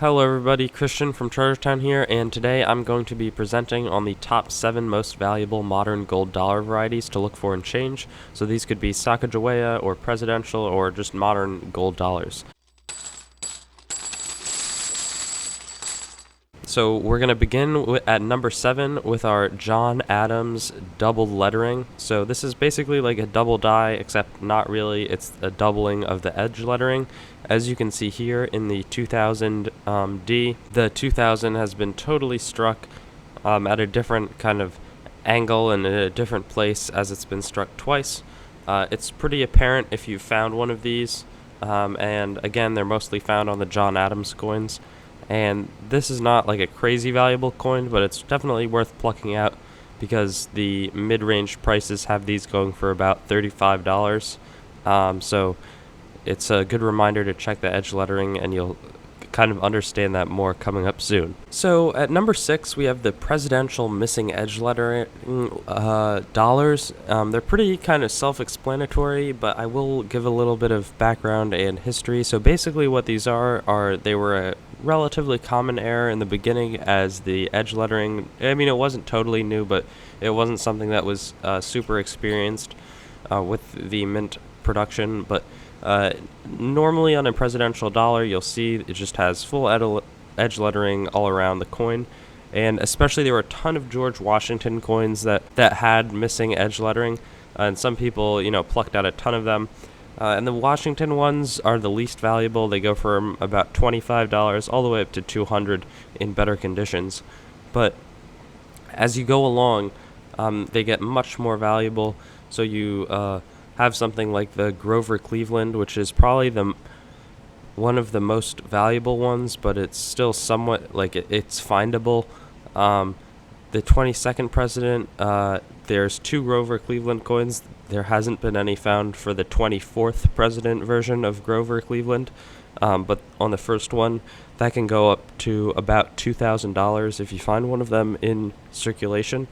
Hello everybody, Christian from Chartertown here, and today I'm going to be presenting on the top 7 most valuable modern gold dollar varieties to look for and change. So these could be Sacagawea or presidential or just modern gold dollars. So we're going to begin at number 7 with our John Adams double lettering. So this is basically like a double die, except not really. It's a doubling of the edge lettering. As you can see here in the 2000 D, the 2000 has been totally struck at a different kind of angle and in a different place as it's been struck twice. It's pretty apparent if you found one of these, and again, they're mostly found on the John Adams coins. And this is not like a crazy valuable coin, but it's definitely worth plucking out because the mid-range prices have these going for about $35. So it's a good reminder to check the edge lettering, and you'll kind of understand that more coming up soon. So at number 6, we have the presidential missing edge lettering dollars. They're pretty kind of self-explanatory, but I will give a little bit of background and history. So basically what these are they were a relatively common error in the beginning as the edge lettering. I mean, it wasn't totally new, but it wasn't something that was super experienced with the mint production. But normally on a presidential dollar, you'll see it just has full edge lettering all around the coin. And especially there were a ton of George Washington coins that had missing edge lettering. And some people, plucked out a ton of them. And the Washington ones are the least valuable. They go from about $25 all the way up to $200 in better conditions. But as you go along, they get much more valuable. So you have something like the Grover Cleveland, which is probably one of the most valuable ones, but it's still somewhat like it's findable. The 22nd president, there's 2 Grover Cleveland coins. There hasn't been any found for the 24th president version of Grover Cleveland, but on the first one, that can go up to about $2,000 if you find one of them in circulation.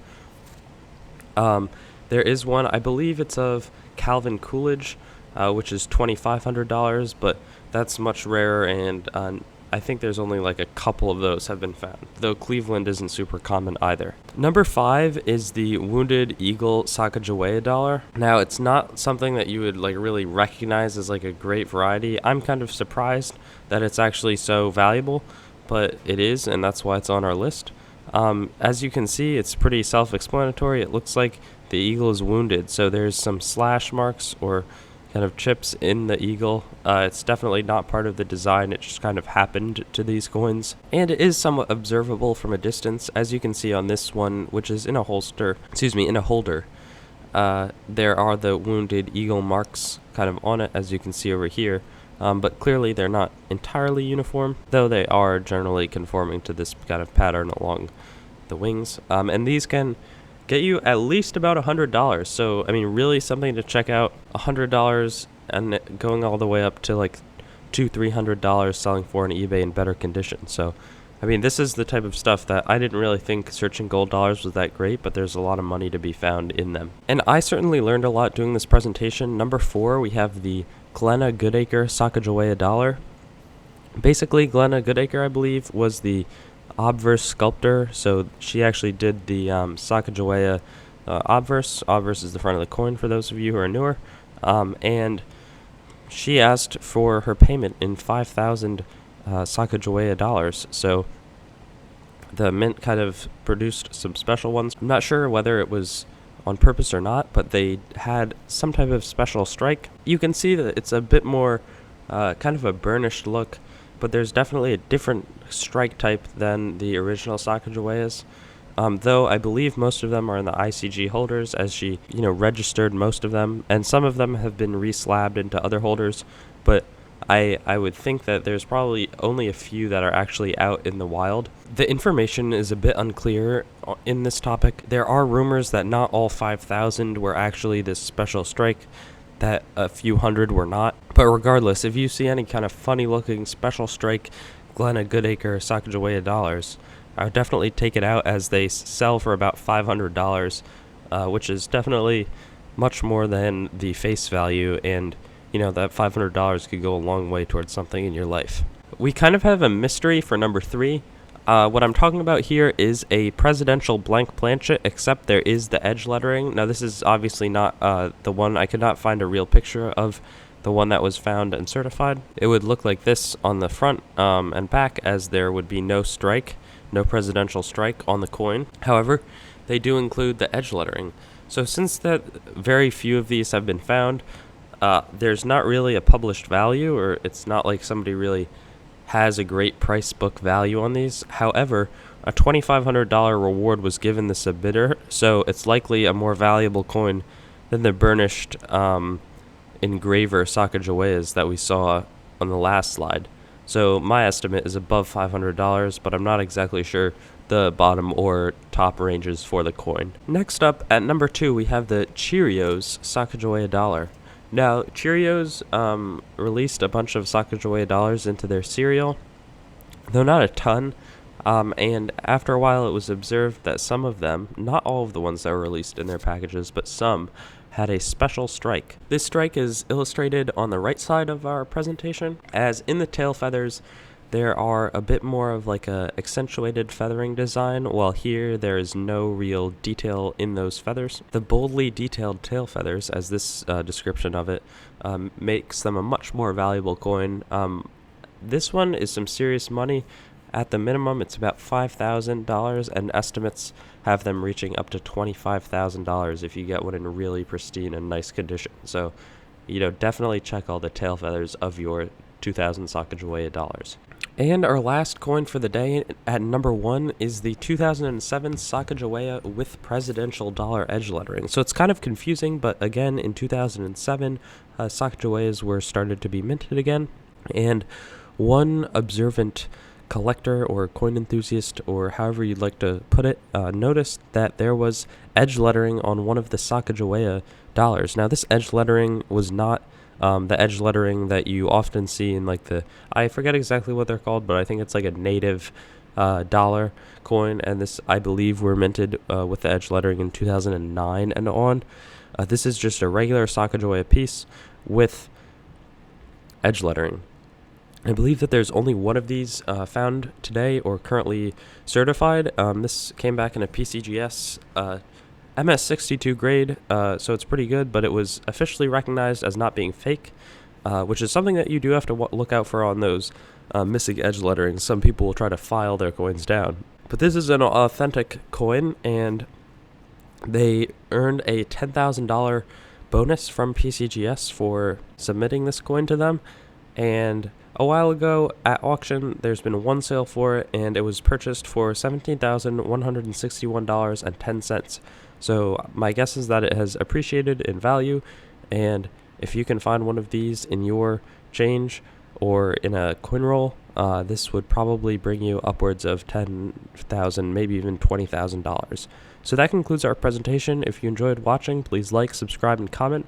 There is one, I believe it's of Calvin Coolidge, which is $2,500, but that's much rarer, and I think there's only like a couple of those have been found, though Cleveland isn't super common either. Number 5 is the Wounded Eagle Sacagawea dollar. Now, it's not something that you would like really recognize as like a great variety. I'm kind of surprised that it's actually so valuable, but it is, and that's why it's on our list. As you can see, it's pretty self-explanatory. It looks like the eagle is wounded, so there's some slash marks or kind of chips in the eagle. It's definitely not part of the design. It just kind of happened to these coins, and it is somewhat observable from a distance, as you can see on this one, which is in a holder. There are the wounded eagle marks kind of on it, as you can see over here, but clearly they're not entirely uniform, though they are generally conforming to this kind of pattern along the wings, and these can get you at least about $100. So, I mean, really something to check out. $100 and going all the way up to like $200-300 selling for on eBay in better condition. So, I mean, this is the type of stuff that I didn't really think searching gold dollars was that great, but there's a lot of money to be found in them. And I certainly learned a lot doing this presentation. Number 4, we have the Glenna Goodacre Sacagawea dollar. Basically, Glenna Goodacre, I believe, was the obverse sculptor, so she actually did the Sacagawea obverse. Obverse is the front of the coin for those of you who are newer, and she asked for her payment in 5,000 Sacagawea dollars. So the mint kind of produced some special ones. I'm not sure whether it was on purpose or not, but they had some type of special strike. You can see that it's a bit more kind of a burnished look, but there's definitely a different strike type than the original Sacagaweas. Though I believe most of them are in the ICG holders, as she, registered most of them, and some of them have been reslabbed into other holders, but I would think that there's probably only a few that are actually out in the wild. The information is a bit unclear in this topic. There are rumors that not all 5,000 were actually this special strike, that a few hundred were not. But regardless, if you see any kind of funny looking special strike Glenna Goodacre Sacagawea dollars, I would definitely take it out, as they sell for about $500, which is definitely much more than the face value, and that $500 could go a long way towards something in your life. we kind of have a mystery for number 3. What I'm talking about here is a presidential blank planchet, except there is the edge lettering. Now, this is obviously not the one. I could not find a real picture of the one that was found and certified. It would look like this on the front and back, as there would be no strike, no presidential strike on the coin. However, they do include the edge lettering. So since that very few of these have been found, there's not really a published value, or it's not like somebody really has a great price book value on these. However, a $2,500 reward was given the submitter, so it's likely a more valuable coin than the burnished engraver Sacagaweas that we saw on the last slide. So my estimate is above $500, but I'm not exactly sure the bottom or top ranges for the coin. Next up, at number 2, we have the Cheerios Sacagawea dollar. Now, Cheerios released a bunch of Sacagawea dollars into their cereal, though not a ton, and after a while it was observed that some of them, not all of the ones that were released in their packages, but some, had a special strike. This strike is illustrated on the right side of our presentation, as in the tail feathers there are a bit more of like a accentuated feathering design, while here there is no real detail in those feathers. The boldly detailed tail feathers, as this description of it, makes them a much more valuable coin. This one is some serious money. At the minimum, it's about $5,000, and estimates have them reaching up to $25,000 if you get one in really pristine and nice condition. So, definitely check all the tail feathers of your 2000 Sacagawea dollars. And our last coin for the day at number 1 is the 2007 Sacagawea with presidential dollar edge lettering. So it's kind of confusing, but again, in 2007, Sacagaweas were started to be minted again, and one observant collector or coin enthusiast, or however you'd like to put it, noticed that there was edge lettering on one of the Sacagawea dollars. Now, this edge lettering was not the edge lettering that you often see in I forget exactly what they're called, but I think it's like a native dollar coin, and this, I believe, were minted with the edge lettering in 2009 and on. This is just a regular Sacagawea piece with edge lettering. I believe that there's only one of these found today or currently certified. This came back in a PCGS MS62 grade, so it's pretty good, but it was officially recognized as not being fake, which is something that you do have to look out for on those missing edge lettering. Some people will try to file their coins down. But this is an authentic coin, and they earned a $10,000 bonus from PCGS for submitting this coin to them, and a while ago at auction there's been one sale for it, and it was purchased for $17,161.10. So my guess is that it has appreciated in value, and if you can find one of these in your change or in a coin roll, this would probably bring you upwards of $10,000, maybe even $20,000. So that concludes our presentation. If you enjoyed watching, please like, subscribe, and comment,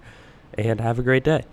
and have a great day.